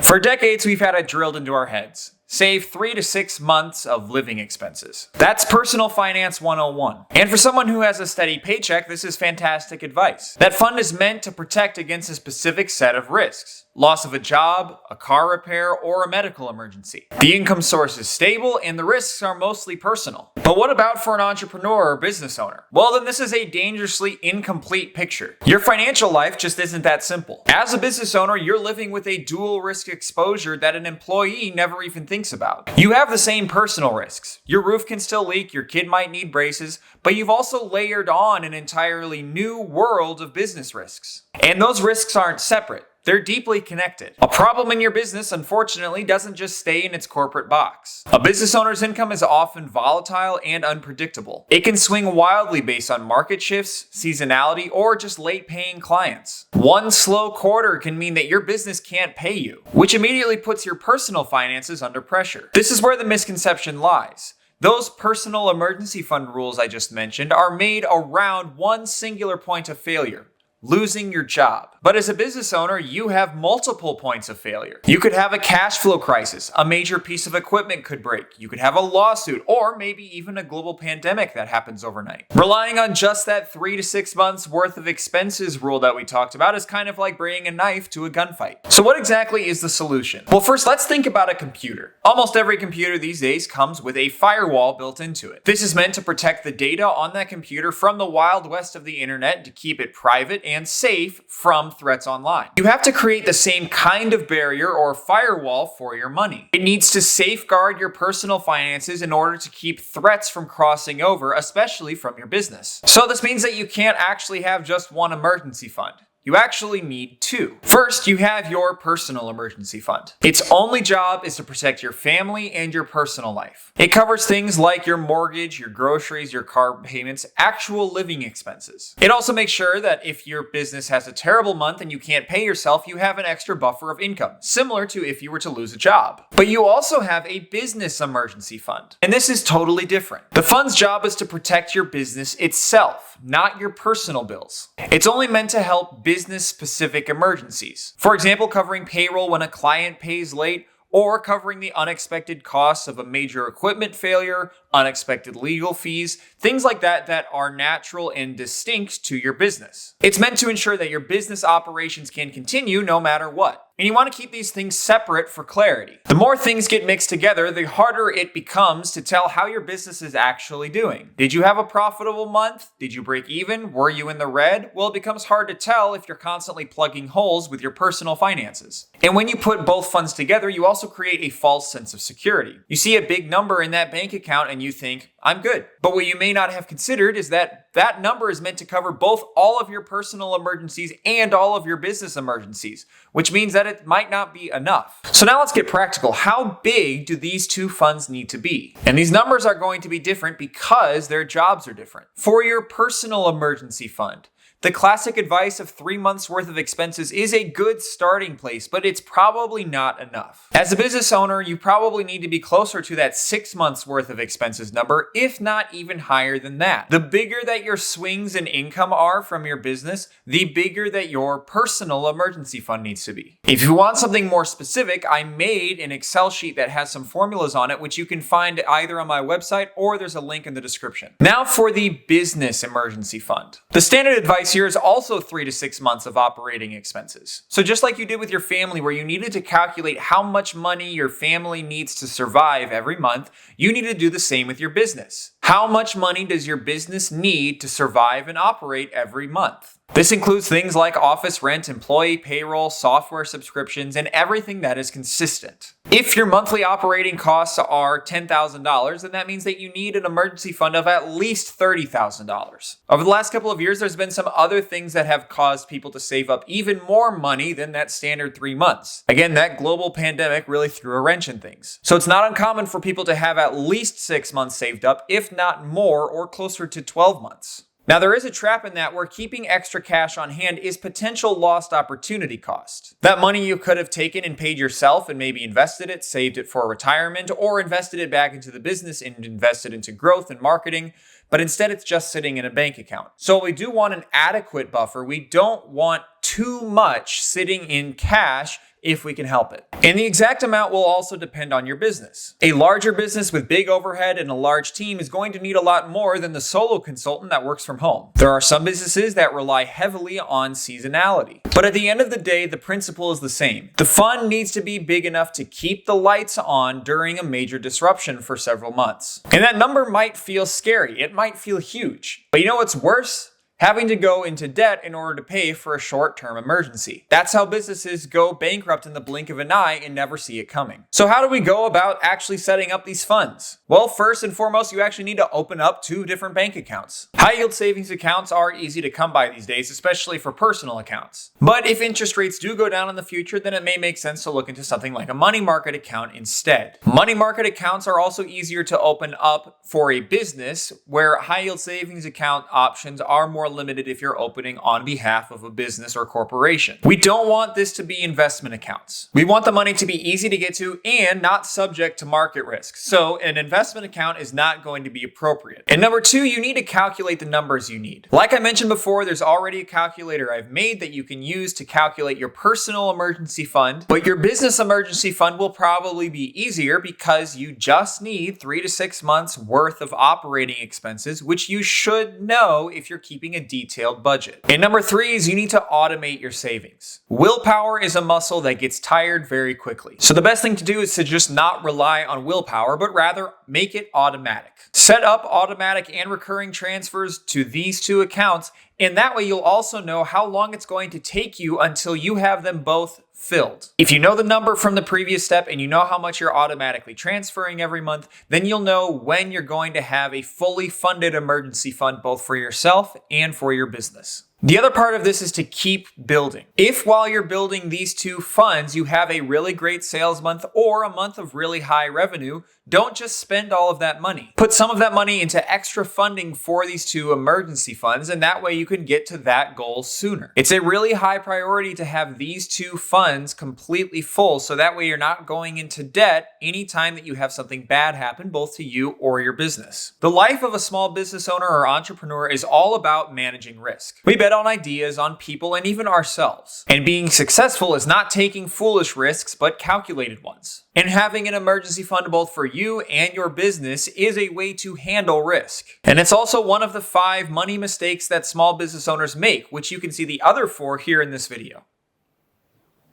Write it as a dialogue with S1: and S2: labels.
S1: For decades, we've had it drilled into our heads. Save 3 to 6 months of living expenses. That's Personal Finance 101. And for someone who has a steady paycheck, this is fantastic advice. That fund is meant to protect against a specific set of risks. Loss of a job, a car repair, or a medical emergency. The income source is stable and the risks are mostly personal. But what about for an entrepreneur or business owner? Well, then this is a dangerously incomplete picture. Your financial life just isn't that simple. As a business owner, you're living with a dual risk exposure that an employee never even thinks about. You have the same personal risks. Your roof can still leak, your kid might need braces, but you've also layered on an entirely new world of business risks. And those risks aren't separate. They're deeply connected. A problem in your business, unfortunately, doesn't just stay in its corporate box. A business owner's income is often volatile and unpredictable. It can swing wildly based on market shifts, seasonality, or just late paying clients. One slow quarter can mean that your business can't pay you, which immediately puts your personal finances under pressure. This is where the misconception lies. Those personal emergency fund rules I just mentioned are made around one singular point of failure: losing your job. But as a business owner, you have multiple points of failure. You could have a cash flow crisis, a major piece of equipment could break, you could have a lawsuit, or maybe even a global pandemic that happens overnight. Relying on just that 3 to 6 months worth of expenses rule that we talked about is kind of like bringing a knife to a gunfight. So what exactly is the solution? Well, first let's think about a computer. Almost every computer these days comes with a firewall built into it. This is meant to protect the data on that computer from the wild west of the internet to keep it private and safe from threats online. You have to create the same kind of barrier or firewall for your money. It needs to safeguard your personal finances in order to keep threats from crossing over, especially from your business. So this means that you can't actually have just one emergency fund. You actually need two. First, you have your personal emergency fund. Its only job is to protect your family and your personal life. It covers things like your mortgage, your groceries, your car payments, actual living expenses. It also makes sure that if your business has a terrible month and you can't pay yourself, you have an extra buffer of income, similar to if you were to lose a job. But you also have a business emergency fund, and this is totally different. The fund's job is to protect your business itself, not your personal bills. It's only meant to help business-specific emergencies. For example, covering payroll when a client pays late, or covering the unexpected costs of a major equipment failure, unexpected legal fees, things like that that are natural and distinct to your business. It's meant to ensure that your business operations can continue no matter what. And you want to keep these things separate for clarity. The more things get mixed together, the harder it becomes to tell how your business is actually doing. Did you have a profitable month? Did you break even? Were you in the red? Well, it becomes hard to tell if you're constantly plugging holes with your personal finances. And when you put both funds together, you also create a false sense of security. You see a big number in that bank account and you think, I'm good. But what you may not have considered is that that number is meant to cover both all of your personal emergencies and all of your business emergencies, which means that it might not be enough. So now let's get practical. How big do these two funds need to be? And these numbers are going to be different because their jobs are different. For your personal emergency fund, the classic advice of 3 months worth of expenses is a good starting place, but it's probably not enough. As a business owner, you probably need to be closer to that 6 months worth of expenses number, if not even higher than that. The bigger that your swings in income are from your business, the bigger that your personal emergency fund needs to be. If you want something more specific, I made an Excel sheet that has some formulas on it, which you can find either on my website or there's a link in the description. Now for the business emergency fund. The standard advice here is also 3 to 6 months of operating expenses. So just like you did with your family, where you needed to calculate how much money your family needs to survive every month, you need to do the same with your business. How much money does your business need to survive and operate every month? This includes things like office rent, employee payroll, software subscriptions, and everything that is consistent. If your monthly operating costs are $10,000, then that means that you need an emergency fund of at least $30,000. Over the last couple of years, there's been some other things that have caused people to save up even more money than that standard 3 months. Again, that global pandemic really threw a wrench in things. So it's not uncommon for people to have at least 6 months saved up, if not more, or closer to 12 months. Now, there is a trap in that where keeping extra cash on hand is potential lost opportunity cost. That money you could have taken and paid yourself and maybe invested it, saved it for retirement, or invested it back into the business and invested into growth and marketing, but instead it's just sitting in a bank account. So we do want an adequate buffer. We don't want too much sitting in cash if we can help it. And the exact amount will also depend on your business. A larger business with big overhead and a large team is going to need a lot more than the solo consultant that works from home. There are some businesses that rely heavily on seasonality. But at the end of the day, the principle is the same. The fund needs to be big enough to keep the lights on during a major disruption for several months. And that number might feel scary. It might feel huge. But you know what's worse? Having to go into debt in order to pay for a short-term emergency. That's how businesses go bankrupt in the blink of an eye and never see it coming. So how do we go about actually setting up these funds? Well, first and foremost, you actually need to open up 2 different bank accounts. High-yield savings accounts are easy to come by these days, especially for personal accounts. But if interest rates do go down in the future, then it may make sense to look into something like a money market account instead. Money market accounts are also easier to open up for a business, where high-yield savings account options are more limited if you're opening on behalf of a business or corporation. We don't want this to be investment accounts. We want the money to be easy to get to and not subject to market risk. So an investment account is not going to be appropriate. And number 2, you need to calculate the numbers you need. Like I mentioned before, there's already a calculator I've made that you can use to calculate your personal emergency fund, but your business emergency fund will probably be easier because you just need 3 to 6 months worth of operating expenses, which you should know if you're keeping a detailed budget. And number 3 is you need to automate your savings. Willpower is a muscle that gets tired very quickly. So the best thing to do is to just not rely on willpower, but rather make it automatic. Set up automatic and recurring transfers to these 2 accounts, and that way you'll also know how long it's going to take you until you have them both filled. If you know the number from the previous step and you know how much you're automatically transferring every month, then you'll know when you're going to have a fully funded emergency fund both for yourself and for your business. The other part of this is to keep building. If while you're building these 2 funds, you have a really great sales month or a month of really high revenue, don't just spend all of that money. Put some of that money into extra funding for these 2 emergency funds, and that way you can get to that goal sooner. It's a really high priority to have these 2 funds completely full, so that way you're not going into debt anytime that you have something bad happen, both to you or your business. The life of a small business owner or entrepreneur is all about managing risk. We bet on ideas, on people, and even ourselves. And being successful is not taking foolish risks, but calculated ones. And having an emergency fund both for you and your business is a way to handle risk. And it's also one of the 5 money mistakes that small business owners make, which you can see the other 4 here in this video.